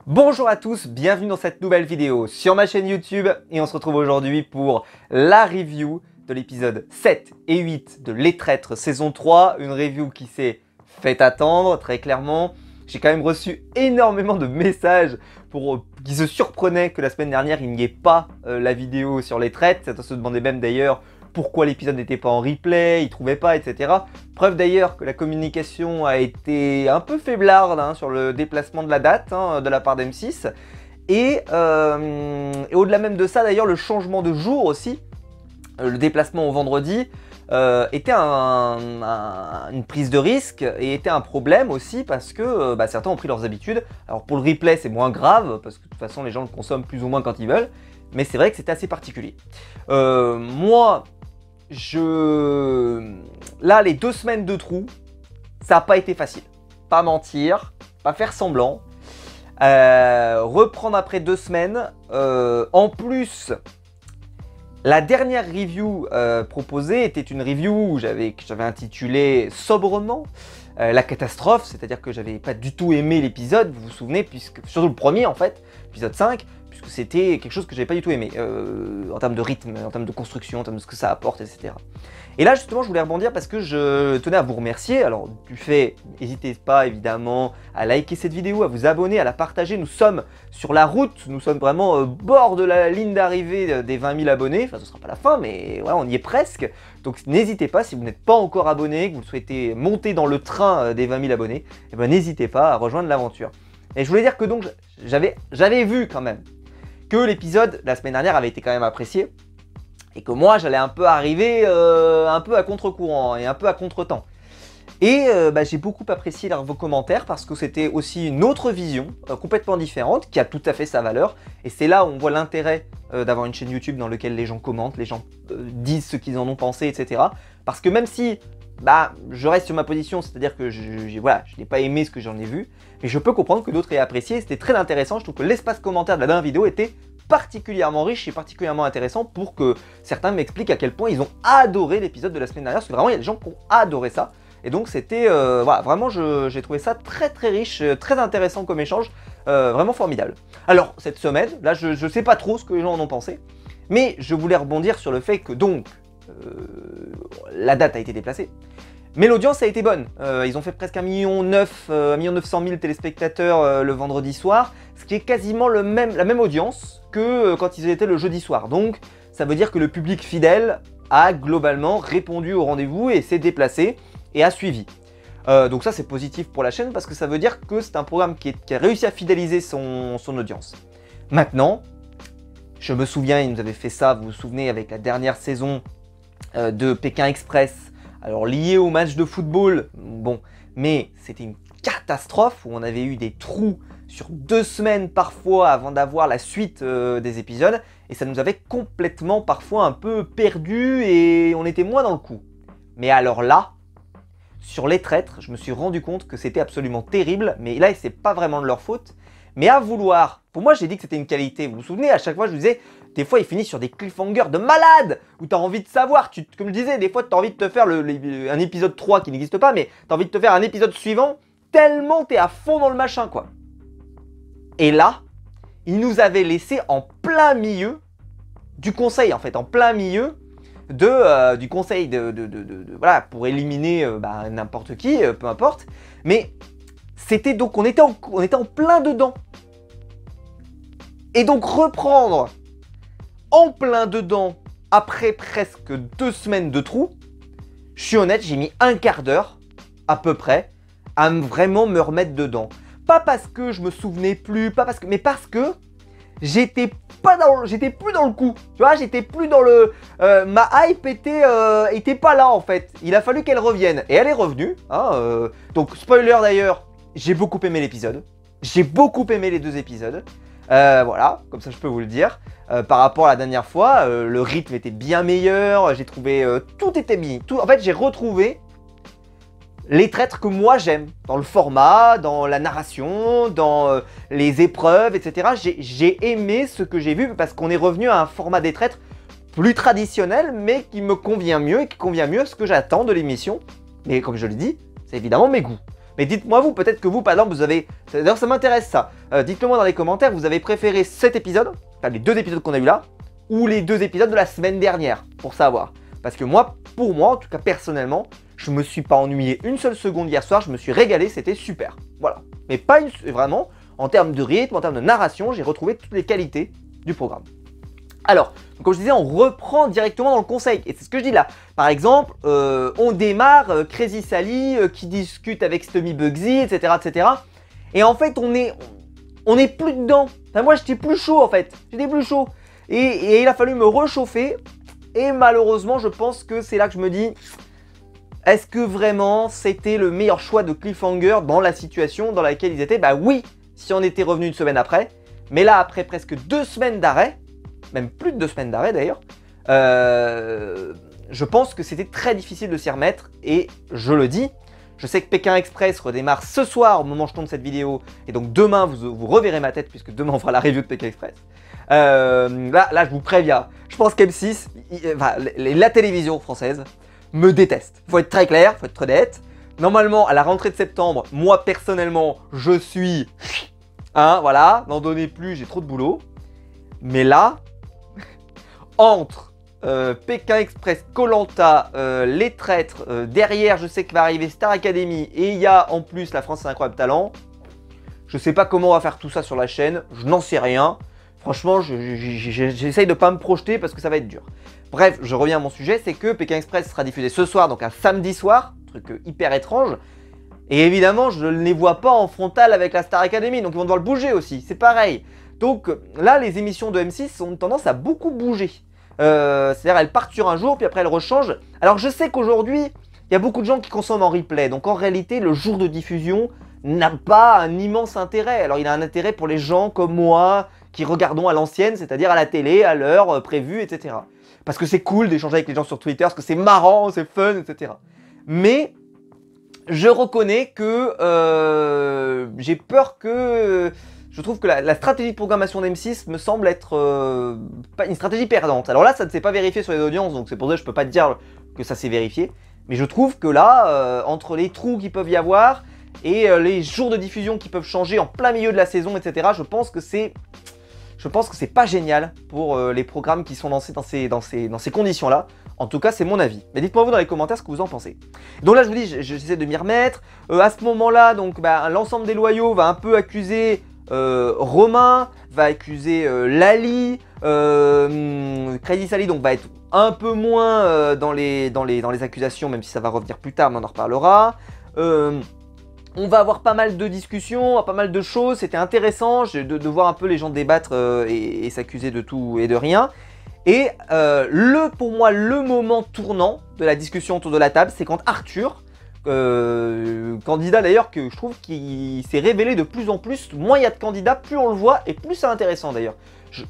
Bonjour à tous, bienvenue dans cette nouvelle vidéo sur ma chaîne YouTube et on se retrouve aujourd'hui pour la review de l'épisode 7 et 8 de Les Traîtres saison 3, une review qui s'est fait attendre très clairement. J'ai quand même reçu énormément de messages qui se surprenaient que la semaine dernière il n'y ait pas la vidéo sur Les Traîtres. Certains se demandaient même d'ailleurs pourquoi l'épisode n'était pas en replay, ils ne trouvaient pas, etc. Preuve d'ailleurs que la communication a été un peu faiblarde sur le déplacement de la date de la part d'M6. Et au-delà même de ça, d'ailleurs, le changement de jour aussi, le déplacement au vendredi, était une prise de risque et était un problème aussi parce que certains ont pris leurs habitudes. Alors pour le replay, c'est moins grave parce que de toute façon, les gens le consomment plus ou moins quand ils veulent. Mais c'est vrai que c'était assez particulier. Moi, là, les 2 semaines de trou, ça n'a pas été facile. Pas mentir, pas faire semblant. Reprendre après 2 semaines. En plus, la dernière review proposée était une review que j'avais intitulée sobrement la catastrophe, c'est-à-dire que j'avais pas du tout aimé l'épisode, vous vous souvenez, surtout le premier en fait, l'épisode 5, puisque c'était quelque chose que j'avais pas du tout aimé, en termes de rythme, en termes de construction, en termes de ce que ça apporte, etc. Et là justement je voulais rebondir parce que je tenais à vous remercier. Alors du fait, n'hésitez pas évidemment à liker cette vidéo, à vous abonner, à la partager. Nous sommes sur la route, nous sommes vraiment au bord de la ligne d'arrivée des 20 000 abonnés. Enfin ce sera pas la fin mais voilà, on y est presque. Donc n'hésitez pas, si vous n'êtes pas encore abonné, que vous souhaitez monter dans le train des 20 000 abonnés, eh ben, n'hésitez pas à rejoindre l'aventure. Et je voulais dire que donc j'avais vu quand même que l'épisode la semaine dernière avait été quand même apprécié. Et que moi, j'allais un peu arriver un peu à contre-courant et un peu à contre-temps. Et j'ai beaucoup apprécié vos commentaires parce que c'était aussi une autre vision complètement différente qui a tout à fait sa valeur. Et c'est là où on voit l'intérêt d'avoir une chaîne YouTube dans laquelle les gens commentent, les gens disent ce qu'ils en ont pensé, etc. Parce que même si je reste sur ma position, c'est-à-dire que je n'ai pas aimé ce que j'en ai vu, mais je peux comprendre que d'autres aient apprécié. C'était très intéressant. Je trouve que l'espace commentaire de la dernière vidéo était particulièrement riche et particulièrement intéressant pour que certains m'expliquent à quel point ils ont adoré l'épisode de la semaine dernière, parce que vraiment il y a des gens qui ont adoré ça. Et donc c'était, vraiment j'ai trouvé ça très très riche, très intéressant comme échange, vraiment formidable. Alors cette semaine, là je sais pas trop ce que les gens en ont pensé, mais je voulais rebondir sur le fait que donc, la date a été déplacée. Mais l'audience a été bonne, ils ont fait presque 1,9 million téléspectateurs le vendredi soir, ce qui est quasiment la même audience que quand ils étaient le jeudi soir. Donc ça veut dire que le public fidèle a globalement répondu au rendez-vous et s'est déplacé et a suivi. Donc ça c'est positif pour la chaîne parce que ça veut dire que c'est un programme qui a réussi à fidéliser son audience. Maintenant, je me souviens, il nous avait fait ça, vous vous souvenez, avec la dernière saison de Pékin Express. Alors lié au match de football, bon, mais c'était une catastrophe où on avait eu des trous sur 2 semaines parfois avant d'avoir la suite des épisodes et ça nous avait complètement parfois un peu perdu et on était moins dans le coup. Mais alors là, sur Les Traîtres, je me suis rendu compte que c'était absolument terrible, mais là c'est pas vraiment de leur faute, mais à vouloir, pour moi j'ai dit que c'était une qualité, vous vous souvenez, à chaque fois je vous disais, des fois, il finit sur des cliffhangers de malade où tu as envie de savoir, comme je disais, des fois, tu as envie de te faire un épisode 3 qui n'existe pas, mais tu as envie de te faire un épisode suivant tellement tu es à fond dans le machin, quoi. Et là, il nous avait laissé en plein milieu du conseil, en fait, en plein milieu du conseil voilà, pour éliminer n'importe qui, peu importe. Mais c'était donc, on était en plein dedans. Et donc, reprendre en plein dedans, après presque 2 semaines de trou, je suis honnête, j'ai mis un quart d'heure, à peu près, à vraiment me remettre dedans. Pas parce que je me souvenais plus, mais parce que j'étais plus dans le coup. Tu vois, j'étais plus dans le... ma hype était pas là, en fait. Il a fallu qu'elle revienne. Et elle est revenue. Donc, spoiler d'ailleurs, j'ai beaucoup aimé l'épisode. J'ai beaucoup aimé les 2 épisodes. Voilà, comme ça je peux vous le dire. Par rapport à la dernière fois, le rythme était bien meilleur, j'ai trouvé tout était bien. En fait, j'ai retrouvé les traîtres que moi j'aime, dans le format, dans la narration, dans les épreuves, etc. J'ai aimé ce que j'ai vu parce qu'on est revenu à un format des traîtres plus traditionnel, mais qui me convient mieux et qui convient mieux à ce que j'attends de l'émission. Mais comme je le dis, c'est évidemment mes goûts. Mais dites-moi vous, peut-être que vous, par exemple, vous avez... D'ailleurs, ça m'intéresse ça. Dites-le moi dans les commentaires, vous avez préféré cet épisode, enfin les 2 épisodes qu'on a eu là, ou les 2 épisodes de la semaine dernière, pour savoir. Parce que moi, pour moi, en tout cas personnellement, je me suis pas ennuyé une seule seconde hier soir, je me suis régalé, c'était super. Voilà. Mais pas une... Vraiment, en termes de rythme, en termes de narration, j'ai retrouvé toutes les qualités du programme. Alors, comme je disais, on reprend directement dans le conseil, et c'est ce que je dis là. Par exemple, on démarre Crazy Sally qui discute avec Stummy Bugsy, etc., etc. Et en fait, on est plus dedans. Enfin, moi, j'étais plus chaud en fait. J'étais plus chaud. Et il a fallu me réchauffer. Et malheureusement, je pense que c'est là que je me dis, est-ce que vraiment c'était le meilleur choix de cliffhanger dans la situation dans laquelle ils étaient? Bah oui, si on était revenu une semaine après. Mais là, après presque 2 semaines d'arrêt, même plus de 2 semaines d'arrêt d'ailleurs, je pense que c'était très difficile de s'y remettre. Et je le dis, je sais que Pékin Express redémarre ce soir au moment où je tourne cette vidéo. Et donc demain, vous reverrez ma tête puisque demain on fera la review de Pékin Express. Là, je vous préviens, je pense qu'M6, la télévision française, me déteste. Faut être très clair, faut être honnête. Normalement, à la rentrée de septembre, moi personnellement, je suis... Hein, voilà, n'en donnez plus, j'ai trop de boulot. Mais là, entre Pékin Express, Koh-Lanta, Les Traîtres, derrière, je sais qu'il va arriver Star Academy, et il y a en plus La France c'est incroyable talent. Je sais pas comment on va faire tout ça sur la chaîne, je n'en sais rien. Franchement, j'essaye de ne pas me projeter parce que ça va être dur. Bref, je reviens à mon sujet, c'est que Pékin Express sera diffusé ce soir, donc un samedi soir, truc hyper étrange. Et évidemment, je ne les vois pas en frontal avec la Star Academy, donc ils vont devoir le bouger aussi, c'est pareil. Donc là, les émissions de M6 ont tendance à beaucoup bouger. C'est-à-dire, elles partent sur un jour, puis après elles rechangent. Alors je sais qu'aujourd'hui, il y a beaucoup de gens qui consomment en replay, donc en réalité, le jour de diffusion n'a pas un immense intérêt. Alors il a un intérêt pour les gens comme moi, qui regardons à l'ancienne, c'est-à-dire à la télé, à l'heure prévue, etc. Parce que c'est cool d'échanger avec les gens sur Twitter, parce que c'est marrant, c'est fun, etc. Mais je reconnais que j'ai peur que... je trouve que la stratégie de programmation d'M6 me semble être une stratégie perdante. Alors là, ça ne s'est pas vérifié sur les audiences, donc c'est pour ça que je ne peux pas te dire que ça s'est vérifié. Mais je trouve que là, entre les trous qu'il peuvent y avoir et les jours de diffusion qui peuvent changer en plein milieu de la saison, etc., je pense que c'est pas génial pour les programmes qui sont lancés dans ces conditions-là. En tout cas, c'est mon avis. Mais dites-moi vous dans les commentaires ce que vous en pensez. Donc là, je vous dis, j'essaie de m'y remettre. À ce moment-là, donc l'ensemble des loyaux va un peu accuser Romain, va accuser Lali, Crazy Sally donc va être un peu moins dans les accusations, même si ça va revenir plus tard, mais on en reparlera. On va avoir pas mal de discussions, pas mal de choses, c'était intéressant de voir un peu les gens débattre et s'accuser de tout et de rien. Et pour moi, le moment tournant de la discussion autour de la table, c'est quand Arthur, candidat d'ailleurs que je trouve qu'il s'est révélé de plus en plus, moins il y a de candidats, plus on le voit et plus c'est intéressant d'ailleurs.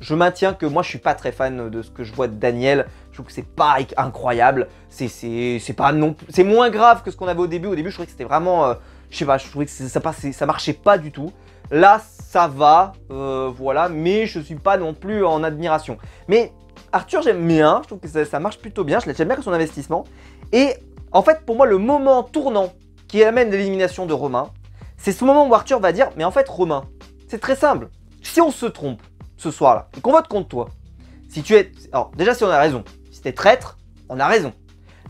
Je maintiens que moi je suis pas très fan de ce que je vois de Daniel, je trouve que c'est pas incroyable, c'est pas non, c'est moins grave que ce qu'on avait au début. Au début je trouvais que c'était vraiment, je sais pas, je trouvais que ça marchait pas du tout. Là ça va, voilà, mais je suis pas non plus en admiration. Mais Arthur j'aime bien, je trouve que ça marche plutôt bien, j'aime bien son investissement. Et en fait pour moi le moment tournant qui amène l'élimination de Romain, c'est ce moment où Arthur va dire mais en fait Romain, c'est très simple, si on se trompe ce soir-là, et qu'on vote contre toi, si tu es... Alors, déjà, si on a raison, si t'es traître, on a raison.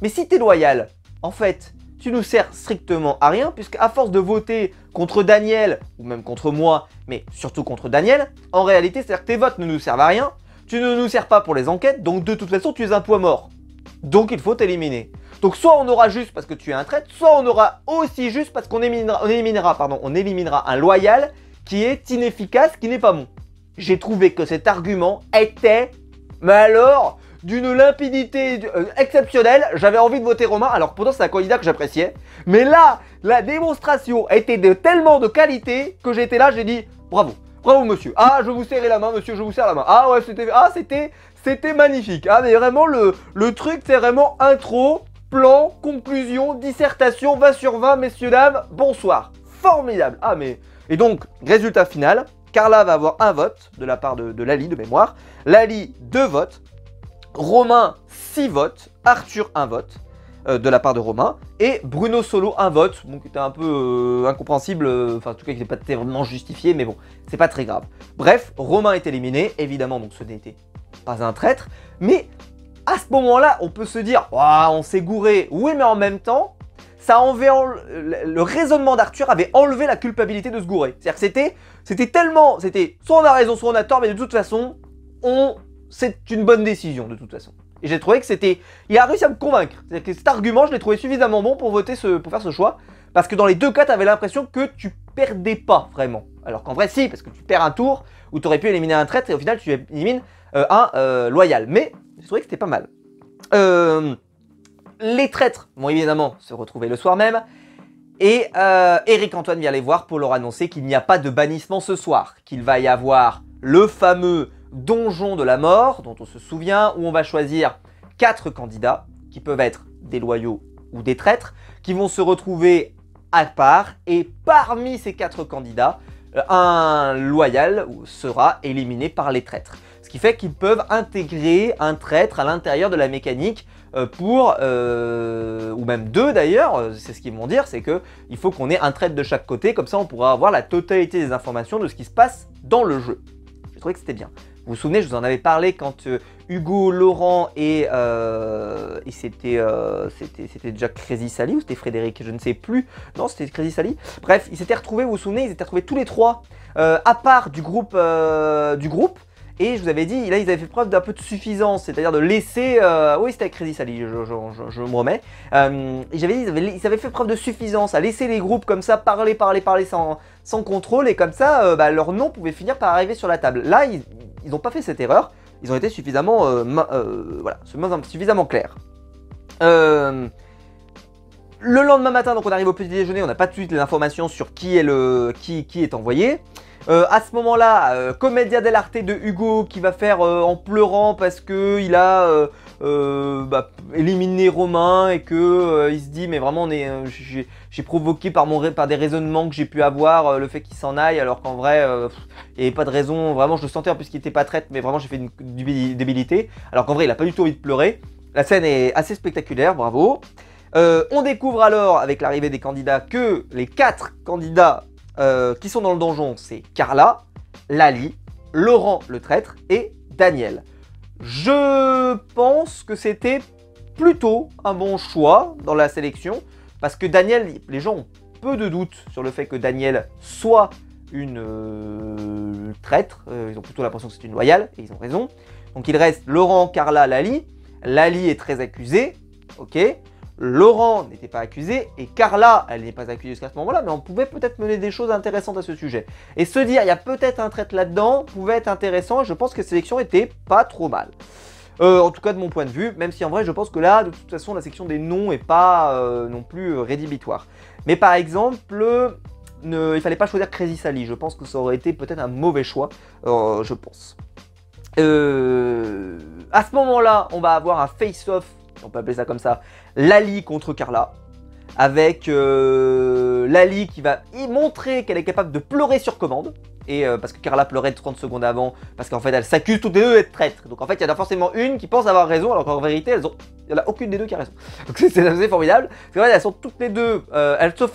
Mais si t'es loyal, en fait, tu nous sers strictement à rien, puisque à force de voter contre Daniel, ou même contre moi, mais surtout contre Daniel, en réalité, c'est-à-dire que tes votes ne nous servent à rien, tu ne nous sers pas pour les enquêtes, donc de toute façon, tu es un poids mort. Donc, il faut t'éliminer. Donc, soit on aura juste parce que tu es un traître, soit on aura aussi juste parce qu'on éliminera un loyal qui est inefficace, qui n'est pas bon. J'ai trouvé que cet argument était, mais alors, d'une limpidité exceptionnelle. J'avais envie de voter Romain, alors pourtant c'est un candidat que j'appréciais. Mais là, la démonstration était de tellement de qualité que j'étais là, j'ai dit bravo, bravo monsieur. Ah, je vous serrai la main monsieur, je vous serre la main. Ah ouais, c'était magnifique. Ah mais vraiment le truc c'est vraiment intro, plan, conclusion, dissertation, 20 sur 20 messieurs dames, bonsoir. Formidable. Ah mais, et donc, résultat final. Carla va avoir un vote de la part de Lali de mémoire, Lali 2 votes, Romain 6 votes, Arthur 1 vote. de la part de Romain. Et Bruno Solo, un vote, bon, qui était un peu incompréhensible, enfin en tout cas qui n'était pas vraiment justifié, mais bon, c'est pas très grave. Bref, Romain est éliminé, évidemment, donc ce n'était pas un traître, mais à ce moment-là, on peut se dire, oh, on s'est gouré, oui, mais en même temps, ça enlevait le raisonnement d'Arthur avait enlevé la culpabilité de se gourer. C'est-à-dire que c'était tellement, soit on a raison, soit on a tort, mais de toute façon, c'est une bonne décision, de toute façon. Et j'ai trouvé que il a réussi à me convaincre. C'est-à-dire que cet argument, je l'ai trouvé suffisamment bon pour faire ce choix, parce que dans les deux cas, tu avais l'impression que tu perdais pas vraiment. Alors qu'en vrai, si, parce que tu perds un tour, où tu aurais pu éliminer un traître, et au final, tu élimines un loyal. Mais j'ai trouvé que c'était pas mal. Les traîtres vont évidemment se retrouver le soir même. Et Eric Antoine vient les voir pour leur annoncer qu'il n'y a pas de bannissement ce soir. Qu'il va y avoir le fameux donjon de la mort, dont on se souvient, où on va choisir 4 candidats, qui peuvent être des loyaux ou des traîtres, qui vont se retrouver à part. Et parmi ces 4 candidats, un loyal sera éliminé par les traîtres. Ce qui fait qu'ils peuvent intégrer un traître à l'intérieur de la mécanique ou même 2 d'ailleurs, c'est ce qu'ils vont dire, c'est qu'il faut qu'on ait un traître de chaque côté, comme ça on pourra avoir la totalité des informations de ce qui se passe dans le jeu. J'ai trouvé que c'était bien. Vous vous souvenez, je vous en avais parlé quand Hugo, Laurent et c'était déjà Crazy Sally ou c'était Frédéric, je ne sais plus. Non, c'était Crazy Sally. Bref, ils s'étaient retrouvés, vous vous souvenez, ils s'étaient retrouvés tous les 3 à part du groupe. Et je vous avais dit, là, ils avaient fait preuve d'un peu de suffisance, c'est-à-dire de laisser... oui, c'était avec Crazy Sally, je me remets. Et j'avais dit, ils avaient fait preuve de suffisance à laisser les groupes comme ça parler sans contrôle, et comme ça, leur nom pouvait finir par arriver sur la table. Là, ils n'ont pas fait cette erreur, ils ont été suffisamment, suffisamment clairs. Le lendemain matin, donc on arrive au petit déjeuner, on n'a pas tout de suite les informations sur qui est envoyé. À ce moment-là, Commedia dell'arte de Hugo qui va faire en pleurant parce que il a éliminé Romain et que il se dit mais vraiment j'ai provoqué par des raisonnements que j'ai pu avoir le fait qu'il s'en aille, alors qu'en vrai il n'y avait pas de raison, vraiment je le sentais en plus qu'il n'était pas traître, mais vraiment j'ai fait une débilité, alors qu'en vrai il n'a pas du tout envie de pleurer. La scène est assez spectaculaire, bravo. On découvre alors avec l'arrivée des candidats que les 4 candidats qui sont dans le donjon, c'est Carla, Lali, Laurent le traître et Daniel. Je pense que c'était plutôt un bon choix dans la sélection, parce que Daniel, les gens ont peu de doutes sur le fait que Daniel soit une traître, ils ont plutôt l'impression que c'est une loyale, et ils ont raison. Donc il reste Laurent, Carla, Lali. Lali est très accusée, ok. Laurent n'était pas accusé et Carla, elle n'est pas accusée jusqu'à ce moment-là, mais on pouvait peut-être mener des choses intéressantes à ce sujet. Et se dire, il y a peut-être un traître là-dedans, pouvait être intéressant, et je pense que cette sélection était pas trop mal. En tout cas, de mon point de vue, même si en vrai, je pense que là, de toute façon, la section des noms est pas non plus rédhibitoire. Mais par exemple, il fallait pas choisir Crazy Sally, je pense que ça aurait été peut-être un mauvais choix, je pense. À ce moment-là, on va avoir un face-off, on peut appeler ça comme ça, Lali contre Carla, avec Lali qui va y montrer qu'elle est capable de pleurer sur commande, et parce que Carla pleurait 30 secondes avant, parce qu'en fait elle s'accuse toutes les deux d'être traîtres. Donc en fait il y en a forcément une qui pense avoir raison, alors qu'en vérité il n'y en a aucune des deux qui a raison. Donc c'est assez formidable, c'est vrai, elles sont toutes les deux, elles se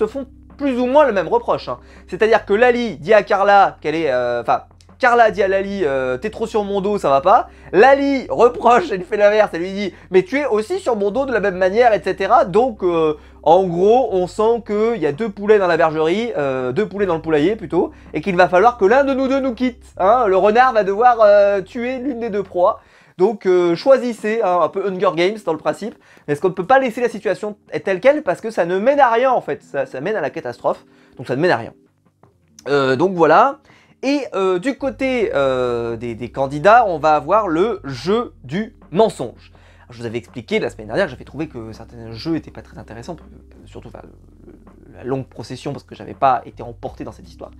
font plus ou moins le même reproche, hein. C'est-à-dire que Lali dit à Carla qu'elle est, Carla dit à Lali, t'es trop sur mon dos, ça va pas. Lali reproche, elle fait l'inverse, elle lui dit, mais tu es aussi sur mon dos de la même manière, etc. Donc, en gros, on sent qu'il y a 2 poulets dans la bergerie, 2 poulets dans le poulailler plutôt, et qu'il va falloir que l'un de nous deux nous quitte. Hein. Le renard va devoir tuer l'une des 2 proies. Donc, choisissez, hein, un peu Hunger Games dans le principe. Mais est-ce qu'on ne peut pas laisser la situation telle qu'elle, parce que ça ne mène à rien en fait, ça mène à la catastrophe, donc ça ne mène à rien. Donc voilà. Et du côté des candidats, on va avoir le jeu du mensonge. Alors, je vous avais expliqué la semaine dernière que j'avais trouvé que certains jeux n'étaient pas très intéressants, surtout la longue procession, parce que j'avais pas été emporté dans cette histoire.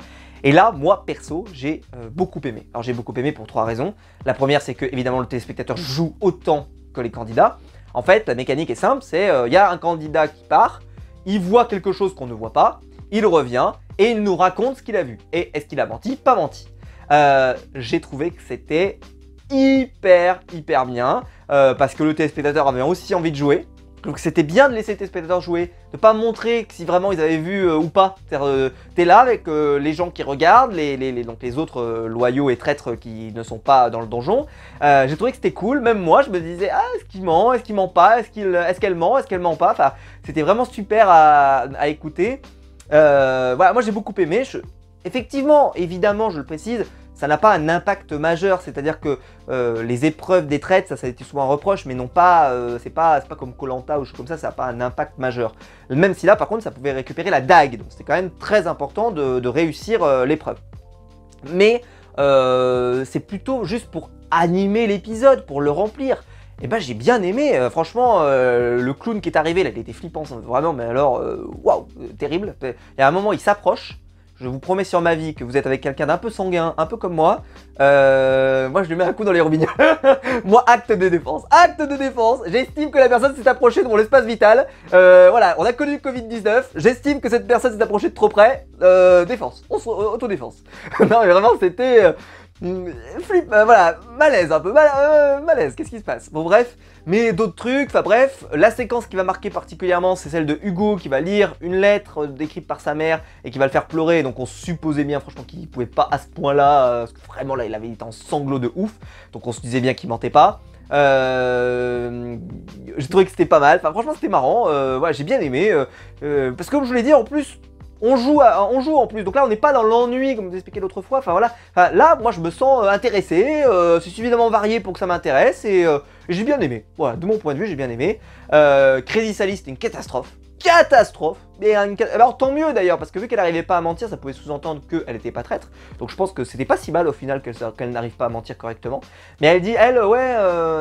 Et là, moi, perso, j'ai beaucoup aimé. Alors j'ai beaucoup aimé pour 3 raisons. La première, c'est que évidemment le téléspectateur joue autant que les candidats. En fait, la mécanique est simple, c'est il y a un candidat qui part, il voit quelque chose qu'on ne voit pas, il revient, et il nous raconte ce qu'il a vu. Et est-ce qu'il a menti? Pas menti. J'ai trouvé que c'était hyper bien, parce que le téléspectateur avait aussi envie de jouer. Donc c'était bien de laisser tes spectateurs jouer, de pas montrer si vraiment ils avaient vu ou pas. C'est-à-dire, t'es là avec les gens qui regardent, donc les autres loyaux et traîtres qui ne sont pas dans le donjon. J'ai trouvé que c'était cool, même moi je me disais, ah, est-ce qu'il ment, est-ce qu'il ment pas, est-ce qu'elle ment pas. Enfin, c'était vraiment super à écouter. Voilà, moi j'ai beaucoup aimé. Effectivement, évidemment, je le précise, ça n'a pas un impact majeur, c'est-à-dire que les épreuves des traîtres, ça a été souvent un reproche, mais non pas, c'est pas comme Koh-Lanta ou choses comme ça n'a pas un impact majeur. Même si là, par contre, ça pouvait récupérer la dague, donc c'était quand même très important de réussir l'épreuve. Mais c'est plutôt juste pour animer l'épisode, pour le remplir. Et ben j'ai bien aimé, franchement, le clown qui est arrivé, là, il était flippant, vraiment, mais alors, waouh, terrible. Il y a un moment, il s'approche. Je vous promets sur ma vie que vous êtes avec quelqu'un d'un peu sanguin, un peu comme moi. Moi, je lui mets un coup dans les robinets. Moi, acte de défense. Acte de défense. J'estime que la personne s'est approchée de mon espace vital. Voilà, on a connu le Covid-19. J'estime que cette personne s'est approchée de trop près. Défense. Autodéfense. Non, mais vraiment, c'était... flip, voilà, malaise un peu, malaise, qu'est-ce qui se passe? Bon bref, mais d'autres trucs, enfin bref, la séquence qui va marquer particulièrement, c'est celle de Hugo qui va lire une lettre décrite par sa mère et qui va le faire pleurer, donc on supposait bien franchement qu'il pouvait pas à ce point-là, parce que vraiment là il avait été en sanglots de ouf, donc on se disait bien qu'il mentait pas. J'ai trouvé que c'était pas mal, enfin franchement c'était marrant, voilà, j'ai bien aimé, parce que comme je vous l'ai dit en plus, on joue en plus, donc là on n'est pas dans l'ennui comme je vous expliqué l'autre fois, enfin voilà, là moi je me sens intéressé, c'est suffisamment varié pour que ça m'intéresse et j'ai bien aimé, voilà, de mon point de vue j'ai bien aimé. Crazy Sally c'était une catastrophe, mais alors tant mieux d'ailleurs, parce que vu qu'elle n'arrivait pas à mentir, ça pouvait sous-entendre qu'elle n'était pas traître, donc je pense que c'était pas si mal au final qu'elle n'arrive pas à mentir correctement, mais elle dit, ouais,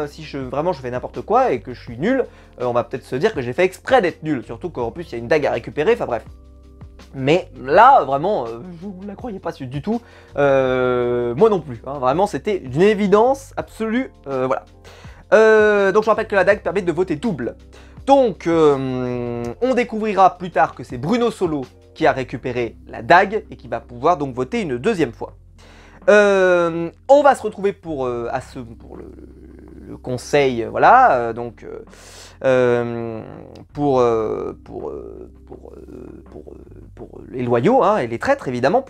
si vraiment je fais n'importe quoi et que je suis nul, on va peut-être se dire que j'ai fait exprès d'être nul, surtout qu'en plus il y a une dague à récupérer, enfin bref. Mais là, vraiment, je ne la croyais pas du tout, moi non plus, hein, vraiment c'était une évidence absolue, voilà. Donc je rappelle que la dague permet de voter double. Donc on découvrira plus tard que c'est Bruno Solo qui a récupéré la dague et qui va pouvoir donc voter une deuxième fois. On va se retrouver pour le conseil, voilà, donc pour les loyaux hein, et les traîtres évidemment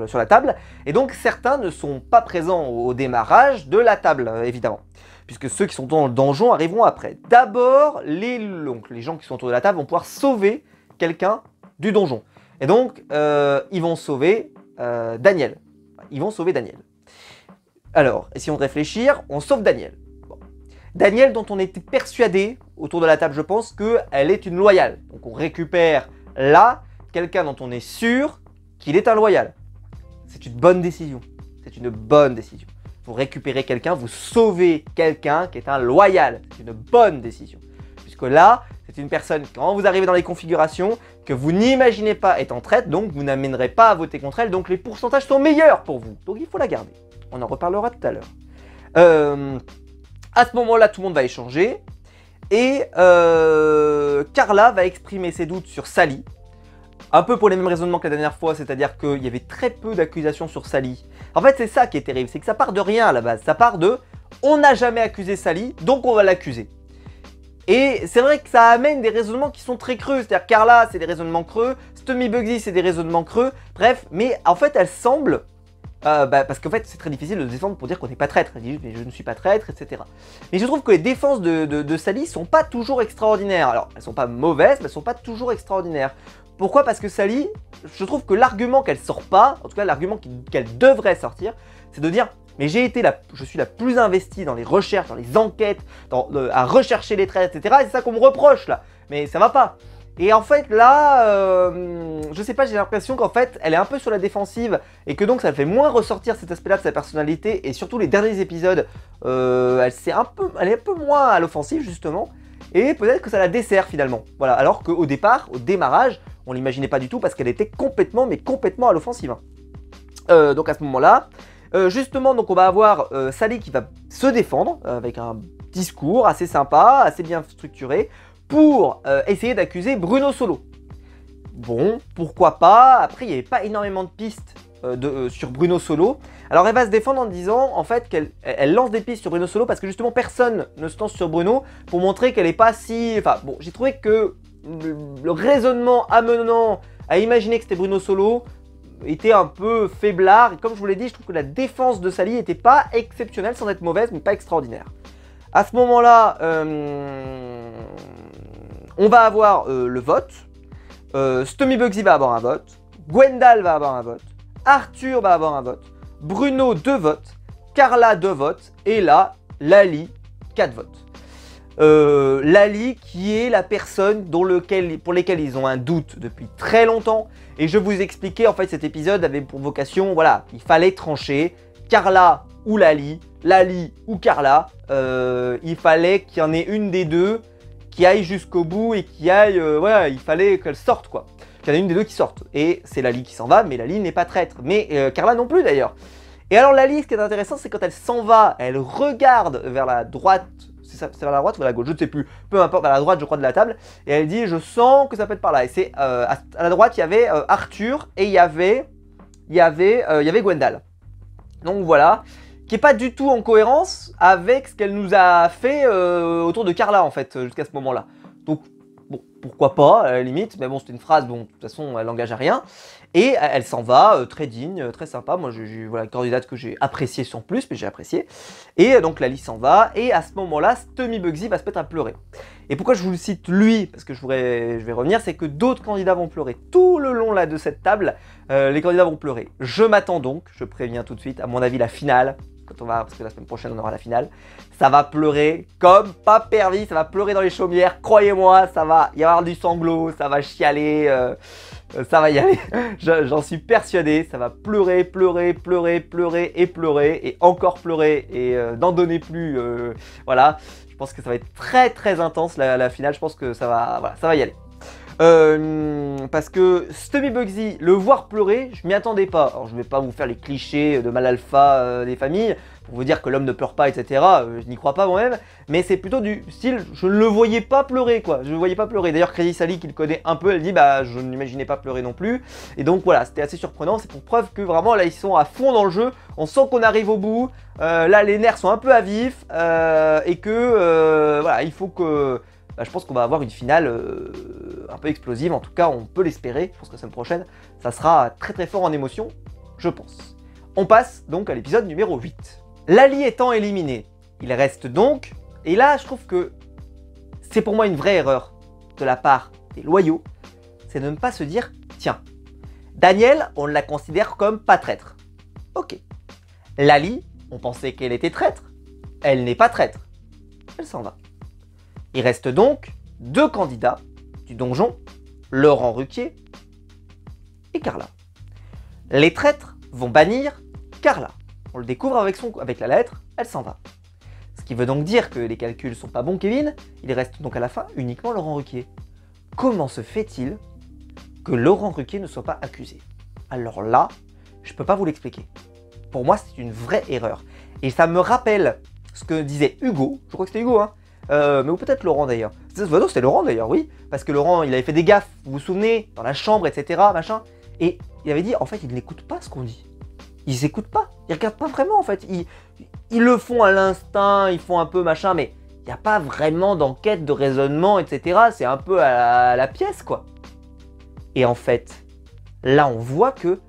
sur la table, et donc certains ne sont pas présents au démarrage de la table évidemment, puisque ceux qui sont dans le donjon arriveront après. D'abord, les gens qui sont autour de la table vont pouvoir sauver quelqu'un du donjon, et donc ils vont sauver Daniel. Ils vont sauver Daniel. Alors, essayons de réfléchir, on sauve Daniel. Bon. Daniel dont on était persuadé, autour de la table je pense, qu'elle est une loyale. Donc on récupère là, quelqu'un dont on est sûr qu'il est un loyal. C'est une bonne décision. C'est une bonne décision. Vous récupérez quelqu'un, vous sauvez quelqu'un qui est un loyal. C'est une bonne décision. Puisque là, c'est une personne, quand vous arrivez dans les configurations, que vous n'imaginez pas être en traite, donc vous n'amènerez pas à voter contre elle, donc les pourcentages sont meilleurs pour vous. Donc il faut la garder. On en reparlera tout à l'heure. À ce moment-là, tout le monde va échanger. Et Carla va exprimer ses doutes sur Sally. Un peu pour les mêmes raisonnements que la dernière fois, c'est-à-dire qu'il y avait très peu d'accusations sur Sally. En fait, c'est ça qui est terrible, c'est que ça part de rien à la base. Ça part de « on n'a jamais accusé Sally, donc on va l'accuser ». Et c'est vrai que ça amène des raisonnements qui sont très creux, c'est-à-dire Carla c'est des raisonnements creux, Stommy Bugsy c'est des raisonnements creux, bref, mais en fait elle semble, parce qu'en fait c'est très difficile de se défendre pour dire qu'on n'est pas traître, elle dit mais je ne suis pas traître, etc. Mais je trouve que les défenses de Sally sont pas toujours extraordinaires, alors elles sont pas mauvaises, mais elles sont pas toujours extraordinaires. Pourquoi? Parce que Sally, je trouve que l'argument qu'elle sort pas, en tout cas l'argument qu'elle devrait sortir, c'est de dire mais je suis la plus investie dans les recherches, dans les enquêtes, à rechercher les traîtres, etc. Et c'est ça qu'on me reproche là. Mais ça va pas. Et en fait là, je sais pas, j'ai l'impression qu'en fait elle est un peu sur la défensive et que donc ça fait moins ressortir cet aspect-là de sa personnalité, et surtout les derniers épisodes, elle est un peu moins à l'offensive justement. Et peut-être que ça la dessert finalement. Voilà, alors qu'au départ, au démarrage, on l'imaginait pas du tout parce qu'elle était complètement à l'offensive. Donc à ce moment-là, justement, donc on va avoir Sally qui va se défendre avec un discours assez sympa, assez bien structuré, pour essayer d'accuser Bruno Solo. Bon, pourquoi pas. Après, il n'y avait pas énormément de pistes sur Bruno Solo. Alors elle va se défendre en disant en fait qu'elle lance des pistes sur Bruno Solo parce que justement personne ne se lance sur Bruno pour montrer qu'elle n'est pas si... Enfin bon, j'ai trouvé que le raisonnement amenant à imaginer que c'était Bruno Solo était un peu faiblard. Et comme je vous l'ai dit, je trouve que la défense de Sally n'était pas exceptionnelle sans être mauvaise, mais pas extraordinaire. À ce moment-là, on va avoir le vote. Stommy Bugsy va avoir un vote. Gwendal va avoir un vote. Arthur va avoir un vote. Bruno 2 votes. Carla 2 votes. Et là, Lali 4 votes. Lali qui est la personne pour laquelle ils ont un doute depuis très longtemps. Et je vous expliquais, en fait, cet épisode avait pour vocation, voilà, il fallait trancher. Carla ou Lali, Lali ou Carla. Il fallait qu'il y en ait une des deux qui aille jusqu'au bout et qui aille... voilà, il fallait qu'elle sorte, quoi. Qu'il y en ait une des deux qui sorte. Et c'est Lali qui s'en va, mais Lali n'est pas traître. Mais Carla non plus, d'ailleurs. Et alors, Lali, ce qui est intéressant, c'est quand elle s'en va, elle regarde vers la droite. C'est vers la droite ou vers la gauche, je ne sais plus. Peu importe, vers la droite, je crois, de la table. Et elle dit, je sens que ça peut être par là. Et c'est à la droite, il y avait Arthur et il y avait Gwendal. Donc voilà, qui n'est pas du tout en cohérence avec ce qu'elle nous a fait autour de Carla, en fait, jusqu'à ce moment-là. Donc, bon, pourquoi pas, à la limite. Mais bon, c'était une phrase, bon, de toute façon, elle n'engage à rien. Et elle s'en va, très digne, très sympa. Moi, voilà, une candidate que j'ai appréciée sans plus, mais j'ai apprécié. Et donc, Lali s'en va. Et à ce moment-là, Stommy Bugsy va se mettre à pleurer. Et pourquoi je vous le cite lui, parce que je vais revenir, c'est que d'autres candidats vont pleurer. Tout le long là de cette table, les candidats vont pleurer. Je m'attends donc, je préviens tout de suite, à mon avis, la finale, parce que la semaine prochaine, on aura la finale, ça va pleurer comme pas permis, ça va pleurer dans les chaumières, croyez-moi, ça va y avoir du sanglot, ça va chialer, ça va y aller, j'en suis persuadé, ça va pleurer, pleurer, pleurer, pleurer et pleurer, et encore pleurer, et n'en donner plus, voilà. Je pense que ça va être très très intense la finale, je pense que ça va, voilà, ça va y aller. Parce que Stommy Bugsy, le voir pleurer, je m'y attendais pas. Alors je vais pas vous faire les clichés de mal alpha des familles, pour vous dire que l'homme ne pleure pas, etc. Je n'y crois pas moi-même, mais c'est plutôt du style, je ne le voyais pas pleurer, quoi. Je ne le voyais pas pleurer. D'ailleurs, Crazy Sally, qui le connaît un peu, elle dit, bah je n'imaginais pas pleurer non plus. Et donc voilà, c'était assez surprenant. C'est pour preuve que vraiment, là, ils sont à fond dans le jeu. On sent qu'on arrive au bout. Là, les nerfs sont un peu à vif. Et que, voilà, il faut que... Bah, je pense qu'on va avoir une finale un peu explosive, en tout cas on peut l'espérer. Je pense que la semaine prochaine, ça sera très très fort en émotion, je pense. On passe donc à l'épisode numéro 8. Lali étant éliminé, il reste donc, et là je trouve que c'est pour moi une vraie erreur de la part des loyaux, c'est de ne pas se dire, tiens, Danielle, on la considère comme pas traître. Ok. Lali, on pensait qu'elle était traître, elle n'est pas traître, elle s'en va. Il reste donc 2 candidats du donjon, Laurent Ruquier et Carla. Les traîtres vont bannir Carla. On le découvre avec la lettre, elle s'en va. Ce qui veut donc dire que les calculs sont pas bons, Kevin. Il reste donc à la fin uniquement Laurent Ruquier. Comment se fait-il que Laurent Ruquier ne soit pas accusé? Alors là, je peux pas vous l'expliquer. Pour moi, c'est une vraie erreur. Et ça me rappelle ce que disait Hugo, je crois que c'était Hugo, hein, mais ou peut-être Laurent d'ailleurs. Non, c'était Laurent d'ailleurs, oui. Parce que Laurent, il avait fait des gaffes, vous vous souvenez, dans la chambre, etc. Machin. Et il avait dit, en fait, ils n'écoutent pas ce qu'on dit. Ils n'écoutent pas. Ils regardent pas vraiment, en fait. Ils le font à l'instinct, ils font un peu machin, mais il n'y a pas vraiment d'enquête, de raisonnement, etc. C'est un peu à la pièce, quoi. Et en fait, là, on voit que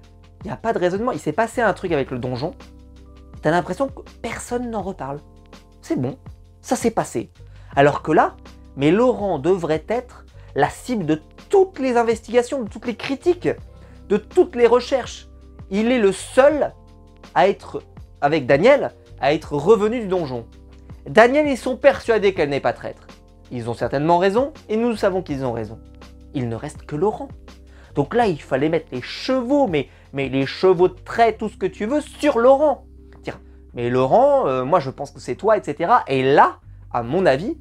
il n'y a pas de raisonnement. Il s'est passé un truc avec le donjon. T'as l'impression que personne n'en reparle. C'est bon, ça s'est passé. Alors que là, mais Laurent devrait être la cible de toutes les investigations, de toutes les critiques, de toutes les recherches. Il est le seul à être, avec Danielle, à être revenu du donjon. Danielle, ils sont persuadés qu'elle n'est pas traître. Ils ont certainement raison, et nous savons qu'ils ont raison. Il ne reste que Laurent. Donc là, il fallait mettre les chevaux, mais les chevaux de trait, tout ce que tu veux, sur Laurent. Dire, mais Laurent, moi je pense que c'est toi, etc. Et là, à mon avis,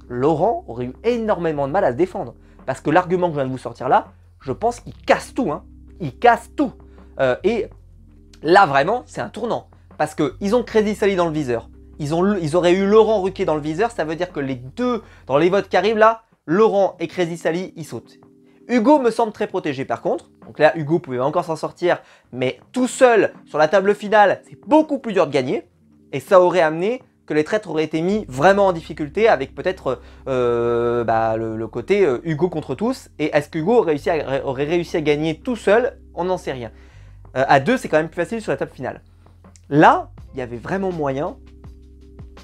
Laurent aurait eu énormément de mal à se défendre. Parce que l'argument que je viens de vous sortir là, je pense qu'il casse tout. Hein. Il casse tout. Et là, vraiment, c'est un tournant. Parce qu'ils ont Crazy Sally dans le viseur. Ils auraient eu Laurent Ruquier dans le viseur. Ça veut dire que les deux, dans les votes qui arrivent là, Laurent et Crazy Sally, ils sautent. Hugo me semble très protégé par contre. Donc là, Hugo pouvait encore s'en sortir, mais tout seul sur la table finale, c'est beaucoup plus dur de gagner. Et ça aurait amené que les traîtres auraient été mis vraiment en difficulté avec peut-être le côté Hugo contre tous. Et est-ce que Hugo aurait réussi à gagner tout seul? On n'en sait rien. À deux, c'est quand même plus facile sur la table finale. Là, il y avait vraiment moyen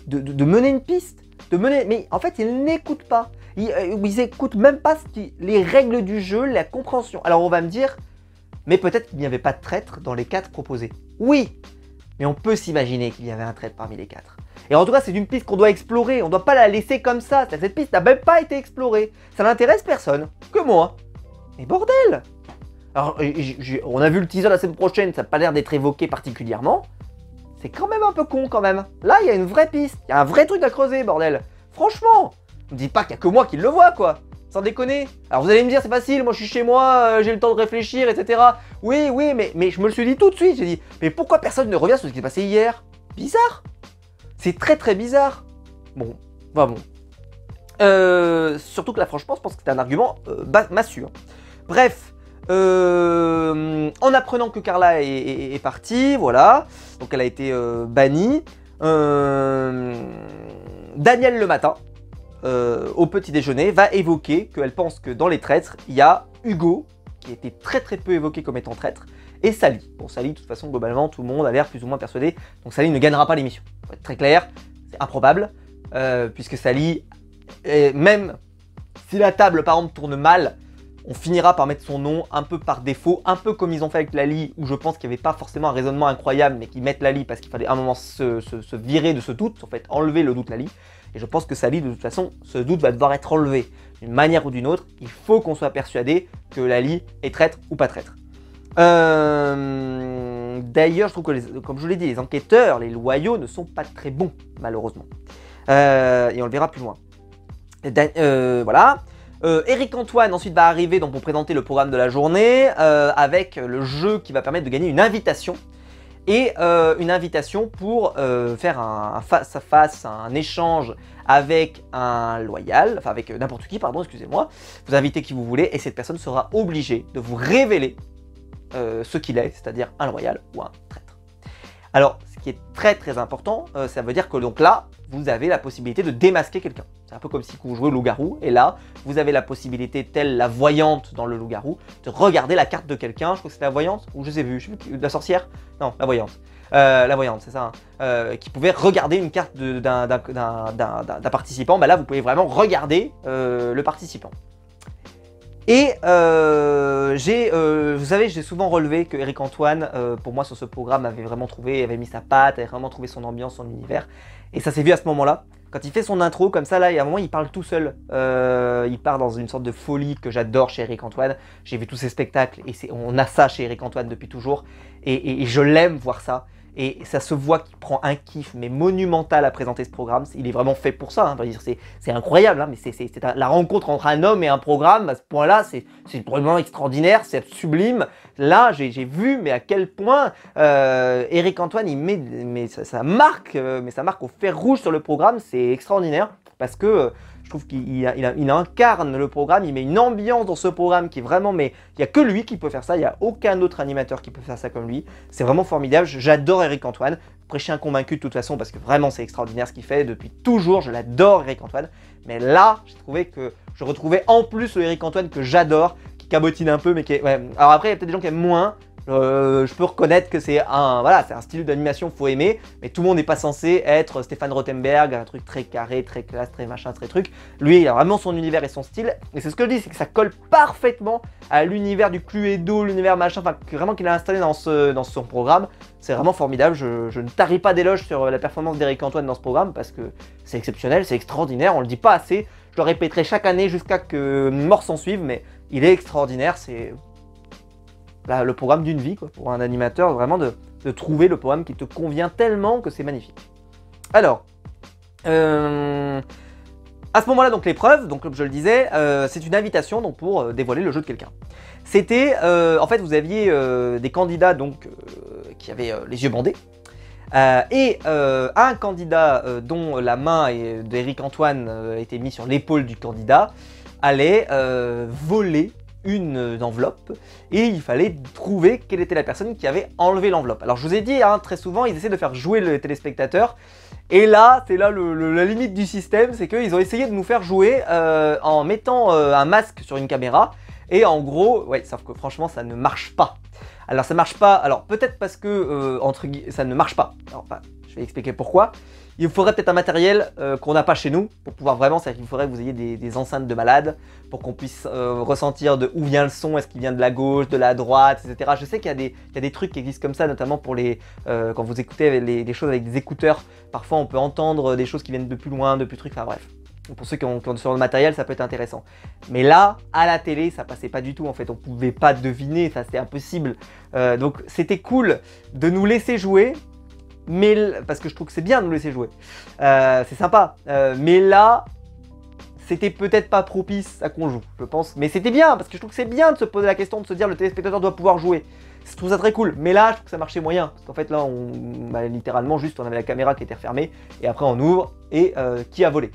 de mener une piste. Mais en fait, ils n'écoutent pas. Ils écoutent même pas les règles du jeu, la compréhension. Alors on va me dire, mais peut-être qu'il n'y avait pas de traître dans les 4 proposés. Oui, mais on peut s'imaginer qu'il y avait un traître parmi les 4. Et en tout cas, c'est une piste qu'on doit explorer. On ne doit pas la laisser comme ça. Cette piste n'a même pas été explorée. Ça n'intéresse personne, que moi. Mais bordel! Alors, on a vu le teaser la semaine prochaine, ça n'a pas l'air d'être évoqué particulièrement. C'est quand même un peu con quand même. Là, il y a une vraie piste. Il y a un vrai truc à creuser, bordel. Franchement, ne me dites pas qu'il n'y a que moi qui le vois, quoi. Sans déconner. Alors vous allez me dire, c'est facile, moi je suis chez moi, j'ai le temps de réfléchir, etc. Oui, mais je me le suis dit tout de suite. J'ai dit, mais pourquoi personne ne revient sur ce qui s'est passé hier? Bizarre. C'est très très bizarre. Bon, bah bon. Surtout que là, franchement, je pense que c'est un argument massue. Bref. En apprenant que Carla est partie, voilà. Donc elle a été bannie. Daniel le matin, au petit déjeuner, va évoquer qu'elle pense que dans les traîtres, il y a Hugo, qui a été très très peu évoqué comme étant traître, et Sally. Bon, Sally, de toute façon, globalement, tout le monde a l'air plus ou moins persuadé. Donc Sally ne gagnera pas l'émission. Pour être très clair, c'est improbable, puisque Sally, même si la table, par exemple, tourne mal, on finira par mettre son nom un peu par défaut, un peu comme ils ont fait avec Lali, où je pense qu'il n'y avait pas forcément un raisonnement incroyable, mais qu'ils mettent Lali parce qu'il fallait à un moment se virer de ce doute, en fait, enlever le doute Lali. Et je pense que Sally, de toute façon, ce doute va devoir être enlevé d'une manière ou d'une autre. Il faut qu'on soit persuadé que Lali est traître ou pas traître. D'ailleurs, je trouve que, comme je vous l'ai dit, les enquêteurs, les loyaux ne sont pas très bons, malheureusement. Et on le verra plus loin. Voilà. Eric Antoine ensuite va arriver donc pour présenter le programme de la journée avec le jeu qui va permettre de gagner une invitation et une invitation pour faire un face-à-face, un échange avec un loyal, enfin avec n'importe qui, pardon, excusez-moi. Vous invitez qui vous voulez et cette personne sera obligée de vous révéler ce qu'il est, c'est-à-dire un loyal ou un traître. Alors, ce qui est très très important, ça veut dire que donc là, vous avez la possibilité de démasquer quelqu'un. C'est un peu comme si vous jouez au loup-garou, et là, vous avez la possibilité, telle la voyante dans le loup-garou, de regarder la carte de quelqu'un. Je crois que c'était la voyante, ou je sais plus, la sorcière? Non, la voyante. La voyante, c'est ça, hein, qui pouvait regarder une carte d'un participant. Bah là, vous pouvez vraiment regarder le participant. Et vous savez, j'ai souvent relevé que Eric Antoine, pour moi sur ce programme, avait mis sa patte, avait vraiment trouvé son ambiance, son univers. Et ça s'est vu à ce moment-là. Quand il fait son intro comme ça, là, il y a un moment, il parle tout seul. Il part dans une sorte de folie que j'adore chez Eric Antoine. J'ai vu tous ses spectacles et on a ça chez Eric Antoine depuis toujours. Et je l'aime voir ça. Et ça se voit qu'il prend un kiff, mais monumental à présenter ce programme. Il est vraiment fait pour ça. Hein. C'est incroyable, hein, mais c'est la rencontre entre un homme et un programme. À ce point-là, c'est vraiment extraordinaire, c'est sublime. Là, j'ai vu, mais à quel point Eric Antoine, il met sa marque au fer rouge sur le programme. C'est extraordinaire parce que je trouve qu'il incarne le programme, il met une ambiance dans ce programme qui est vraiment, mais il n'y a que lui qui peut faire ça, il n'y a aucun autre animateur qui peut faire ça comme lui. C'est vraiment formidable, j'adore Eric Antoine. Après, je suis un convaincu de toute façon parce que vraiment c'est extraordinaire ce qu'il fait depuis toujours, je l'adore Eric Antoine. Mais là, j'ai trouvé que je retrouvais en plus le Eric Antoine que j'adore, qui cabotine un peu, mais qui est... Ouais. Alors après, il y a peut-être des gens qui aiment moins. Je peux reconnaître que c'est un style d'animation qu'il faut aimer, mais tout le monde n'est pas censé être Stéphane Rothenberg, un truc très carré, très classe, très machin, très truc. Lui, il a vraiment son univers et son style, et c'est ce que je dis, c'est que ça colle parfaitement à l'univers du Cluedo, l'univers machin, enfin vraiment qu'il a installé dans son programme. C'est vraiment formidable, je ne tarie pas d'éloges sur la performance d'Eric Antoine dans ce programme, parce que c'est exceptionnel, c'est extraordinaire, on le dit pas assez, je le répéterai chaque année jusqu'à que mort s'en suive, mais il est extraordinaire, c'est... le programme d'une vie, quoi, pour un animateur, vraiment de trouver le programme qui te convient tellement que c'est magnifique. Alors, à ce moment-là, donc l'épreuve, donc comme je le disais, c'est une invitation donc pour dévoiler le jeu de quelqu'un. C'était, en fait, vous aviez des candidats donc qui avaient les yeux bandés, et un candidat dont la main d'Eric Antoine était mise sur l'épaule du candidat allait voler une enveloppe et il fallait trouver quelle était la personne qui avait enlevé l'enveloppe. Alors je vous ai dit, hein, très souvent, ils essaient de faire jouer le téléspectateur. Et là, c'est là la limite du système, c'est qu'ils ont essayé de nous faire jouer en mettant un masque sur une caméra. Et en gros, ouais, sauf que franchement, ça ne marche pas. Alors ça marche pas, alors peut-être parce que ça ne marche pas. Alors, enfin, je vais expliquer pourquoi. Il faudrait peut-être un matériel qu'on n'a pas chez nous pour pouvoir vraiment, c'est-à-dire qu'il faudrait que vous ayez des enceintes de malade pour qu'on puisse ressentir de où vient le son, est-ce qu'il vient de la gauche, de la droite, etc. Je sais qu'il y a des trucs qui existent comme ça, notamment pour les quand vous écoutez des choses avec des écouteurs, parfois on peut entendre des choses qui viennent de plus loin, de plus trucs, enfin bref. Pour ceux qui ont sur le matériel, ça peut être intéressant. Mais là, à la télé, ça passait pas du tout en fait, on pouvait pas deviner, ça c'était impossible. Donc c'était cool de nous laisser jouer. Mais parce que je trouve que c'est bien de nous laisser jouer, c'est sympa, mais là c'était peut-être pas propice à qu'on joue, je pense, mais c'était bien parce que je trouve que c'est bien de se poser la question, de se dire le téléspectateur doit pouvoir jouer. Je trouve ça très cool, mais là je trouve que ça marchait moyen parce qu'en fait là littéralement juste on avait la caméra qui était refermée et après on ouvre et qui a volé.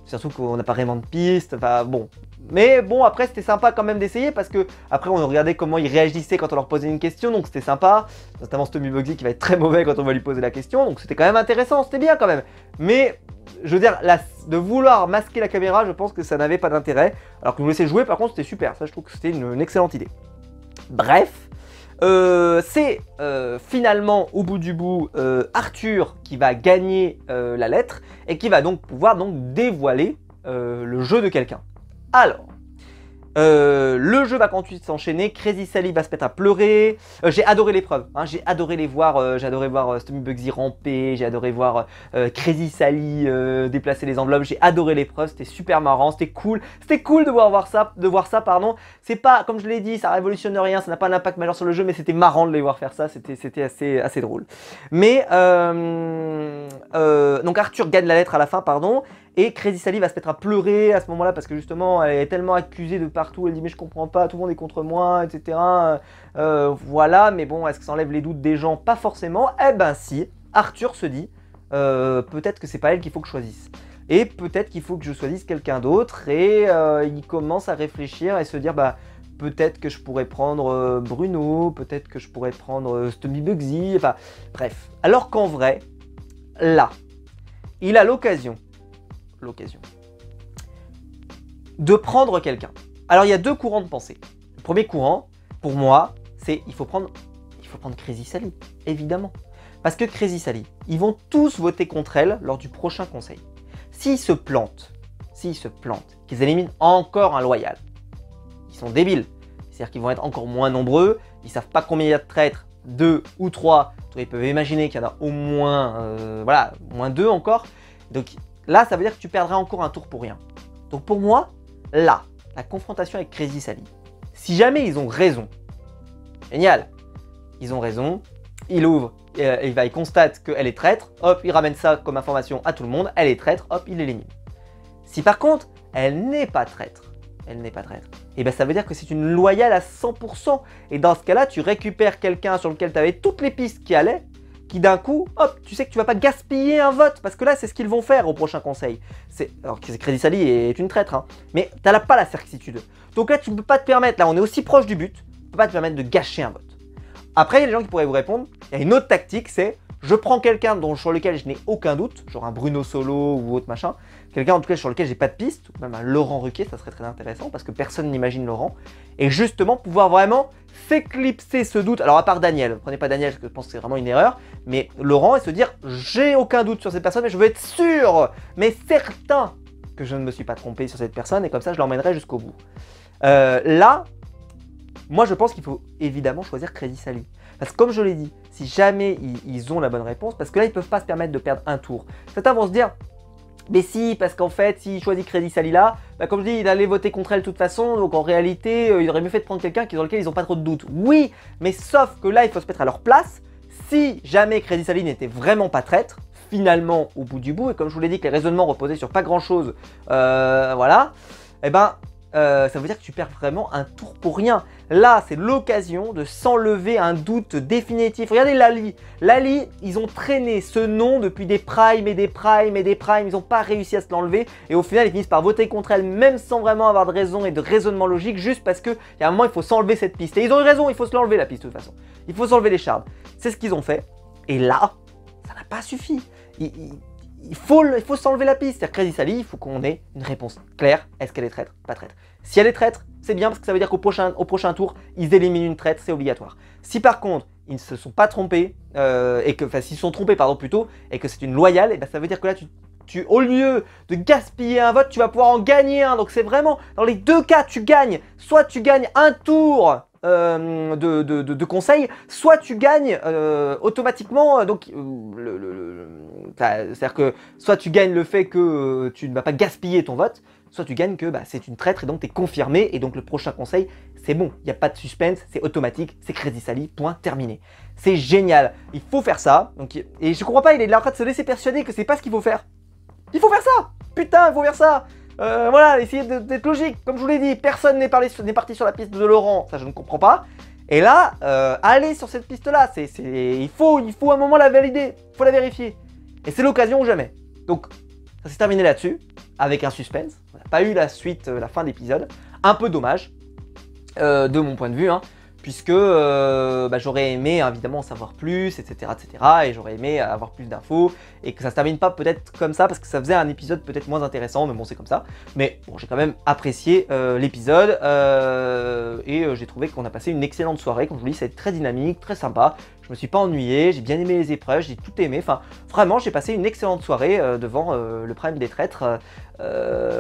Surtout qu'on n'a pas vraiment de piste, enfin bon. Mais bon, après c'était sympa quand même d'essayer parce que après on regardait comment ils réagissaient quand on leur posait une question, donc c'était sympa. Notamment Tommy Bugsy qui va être très mauvais quand on va lui poser la question, donc c'était quand même intéressant, c'était bien quand même. Mais je veux dire, de vouloir masquer la caméra, je pense que ça n'avait pas d'intérêt. Alors que nous laisser jouer, par contre, c'était super. Ça, je trouve que c'était une excellente idée. Bref. C'est finalement au bout du bout Arthur qui va gagner la lettre et qui va donc pouvoir dévoiler le jeu de quelqu'un. Alors, le jeu va ensuite s'enchaîner, Crazy Sally va se mettre à pleurer, j'ai adoré l'épreuve, hein, j'ai adoré les voir, j'ai adoré voir Tommy Bugsy ramper, j'ai adoré voir Crazy Sally déplacer les enveloppes, j'ai adoré l'épreuve, c'était super marrant, c'était cool de voir ça, pardon. C'est pas, comme je l'ai dit, ça révolutionne rien, ça n'a pas d'impact majeur sur le jeu, mais c'était marrant de les voir faire ça, c'était assez drôle. Mais, donc Arthur gagne la lettre à la fin, pardon. Et Crazy Sally va se mettre à pleurer à ce moment-là parce que justement elle est tellement accusée de partout, elle dit mais je comprends pas, tout le monde est contre moi, etc. Voilà, mais bon, est-ce que ça enlève les doutes des gens? Pas forcément. Eh ben si, Arthur se dit peut-être que c'est pas elle qu'il faut que je choisisse. Et peut-être qu'il faut que je choisisse quelqu'un d'autre et il commence à réfléchir et se dire bah peut-être que je pourrais prendre Bruno, peut-être que je pourrais prendre Tommy Bugsy, enfin bref. Alors qu'en vrai, là, il a l'occasion de prendre quelqu'un. Alors il y a deux courants de pensée. Le premier courant, pour moi, c'est il faut prendre Crazy Sally, évidemment. Parce que Crazy Sally, ils vont tous voter contre elle lors du prochain conseil. S'ils se plantent, qu'ils éliminent encore un loyal, ils sont débiles. C'est-à-dire qu'ils vont être encore moins nombreux, ils savent pas combien il y a de traîtres, 2 ou 3. Ils peuvent imaginer qu'il y en a au moins, voilà, moins 2 encore. Donc là, ça veut dire que tu perdras encore un tour pour rien. Donc pour moi, là, la confrontation avec Crazy Sally, si jamais ils ont raison, génial, ils ont raison, il ouvre, il constate qu'elle est traître, hop, il ramène ça comme information à tout le monde, elle est traître, hop, il l'élimine. Si par contre, elle n'est pas traître, et bien ça veut dire que c'est une loyale à 100%. Et dans ce cas-là, tu récupères quelqu'un sur lequel tu avais toutes les pistes qui allaient, qui d'un coup, hop, tu sais que tu vas pas gaspiller un vote, parce que là, c'est ce qu'ils vont faire au prochain conseil. Alors que Crazy Sally est une traître, hein, mais tu n'as pas la certitude. Donc là, tu ne peux pas te permettre, là, on est aussi proche du but, tu ne peux pas te permettre de gâcher un vote. Après, il y a des gens qui pourraient vous répondre, il y a une autre tactique, c'est je prends quelqu'un sur lequel je n'ai aucun doute, genre un Bruno Solo ou autre machin, quelqu'un en tout cas sur lequel j'ai pas de piste, ou même un Laurent Ruquier, ça serait très intéressant parce que personne n'imagine Laurent, et justement pouvoir vraiment s'éclipser ce doute. Alors à part Daniel, prenez pas Daniel parce que je pense que c'est vraiment une erreur, mais Laurent et se dire j'ai aucun doute sur cette personne, mais je veux être sûr, mais certain que je ne me suis pas trompé sur cette personne, et comme ça je l'emmènerai jusqu'au bout. Là, moi je pense qu'il faut évidemment choisir Crazy Sally. Parce que comme je l'ai dit, si jamais ils ont la bonne réponse, parce que là ils ne peuvent pas se permettre de perdre un tour. Certains vont se dire, mais si, parce qu'en fait, s'il choisit Crazy Sally là, bah comme je dis, il allait voter contre elle de toute façon, donc en réalité, il aurait mieux fait de prendre quelqu'un sur lequel ils n'ont pas trop de doutes. Oui, mais sauf que là, il faut se mettre à leur place. Si jamais Crazy Sally n'était vraiment pas traître, finalement, au bout du bout, et comme je vous l'ai dit que les raisonnements reposaient sur pas grand chose, voilà, et ben, ça veut dire que tu perds vraiment un tour pour rien. Là, c'est l'occasion de s'enlever un doute définitif. Regardez Lali. Lali, ils ont traîné ce nom depuis des primes et des primes et des primes. Ils n'ont pas réussi à se l'enlever. Et au final, ils finissent par voter contre elle, même sans vraiment avoir de raison et de raisonnement logique, juste parce qu'il y a un moment, il faut s'enlever cette piste. Et ils ont eu raison, il faut se l'enlever la piste de toute façon. Il faut s'enlever les shards. C'est ce qu'ils ont fait. Et là, ça n'a pas suffi. Il faut s'enlever la piste. C'est-à-dire Crazy Sally, il faut qu'on ait une réponse claire. Est-ce qu'elle est traître? Pas traître. Si elle est traître, c'est bien parce que ça veut dire qu'au prochain tour, ils éliminent une traître, c'est obligatoire. Si par contre, ils ne se sont pas trompés, s'ils se sont trompés, pardon, plutôt, et que c'est une loyale, et ben ça veut dire que là, au lieu de gaspiller un vote, tu vas pouvoir en gagner un. Donc c'est vraiment, dans les deux cas, tu gagnes. Soit tu gagnes un tour de conseil, soit tu gagnes automatiquement, c'est-à-dire que soit tu gagnes le fait que tu ne vas pas gaspiller ton vote, soit tu gagnes que c'est une traître et donc tu es confirmé et donc le prochain conseil c'est bon, il n'y a pas de suspense, c'est automatique, c'est Crazy Sally, point terminé. C'est génial, il faut faire ça, et je comprends pas, il est là en train de se laisser persuader que c'est pas ce qu'il faut faire. Il faut faire ça, putain, il faut faire ça. Voilà, essayez d'être logique. Comme je vous l'ai dit, personne n'est parti sur la piste de Laurent, ça je ne comprends pas. Et là, allez sur cette piste-là. Il faut un moment la valider, il faut la vérifier. Et c'est l'occasion ou jamais. Donc, ça s'est terminé là-dessus, avec un suspense. On n'a pas eu la suite, la fin d'épisode. Un peu dommage, de mon point de vue, hein, puisque j'aurais aimé évidemment en savoir plus, etc. Et j'aurais aimé avoir plus d'infos et que ça se termine pas peut-être comme ça parce que ça faisait un épisode peut-être moins intéressant, mais bon c'est comme ça. Mais bon, j'ai quand même apprécié l'épisode et j'ai trouvé qu'on a passé une excellente soirée. Comme je vous dis, c'est très dynamique, très sympa. Je me suis pas ennuyé, j'ai bien aimé les épreuves, j'ai tout aimé. Enfin, vraiment, j'ai passé une excellente soirée devant le Prime des Traîtres,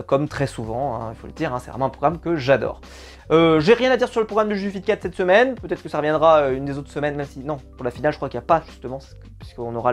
comme très souvent, hein, il faut le dire, hein, c'est vraiment un programme que j'adore. J'ai rien à dire sur le programme de Jujutsu 4 cette semaine, peut-être que ça reviendra une des autres semaines, même si, non, pour la finale, je crois qu'il n'y a pas, justement, puisqu'on aura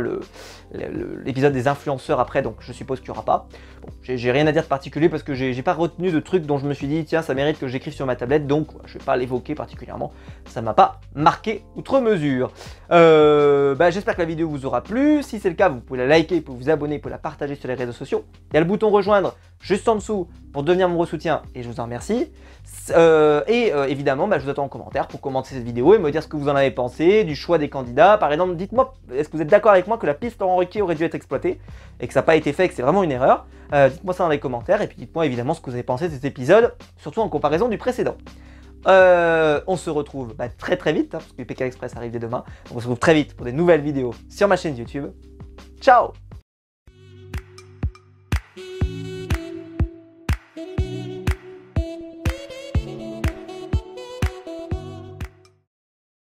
l'épisode des influenceurs après, donc je suppose qu'il n'y aura pas. Bon, j'ai rien à dire de particulier parce que j'ai pas retenu de trucs dont je me suis dit, tiens, ça mérite que j'écrive sur ma tablette, donc je vais pas l'évoquer particulièrement, ça m'a pas marqué outre mesure. J'espère que la vidéo vous aura plu. Si c'est le cas, vous pouvez la liker, vous pouvez vous abonner, vous pouvez la partager sur les réseaux sociaux. Il y a le bouton rejoindre juste en dessous pour devenir membre soutien et je vous en remercie. Évidemment, je vous attends en commentaire pour commenter cette vidéo et me dire ce que vous en avez pensé, du choix des candidats. Par exemple, dites-moi, est-ce que vous êtes d'accord avec moi que la piste Laurent Ruquier aurait dû être exploitée et que ça n'a pas été fait et que c'est vraiment une erreur? Dites-moi ça dans les commentaires et puis dites-moi évidemment ce que vous avez pensé de cet épisode, surtout en comparaison du précédent. On se retrouve très très vite, hein, parce que PK Express arrive dès demain. On se retrouve très vite pour des nouvelles vidéos sur ma chaîne YouTube. Ciao!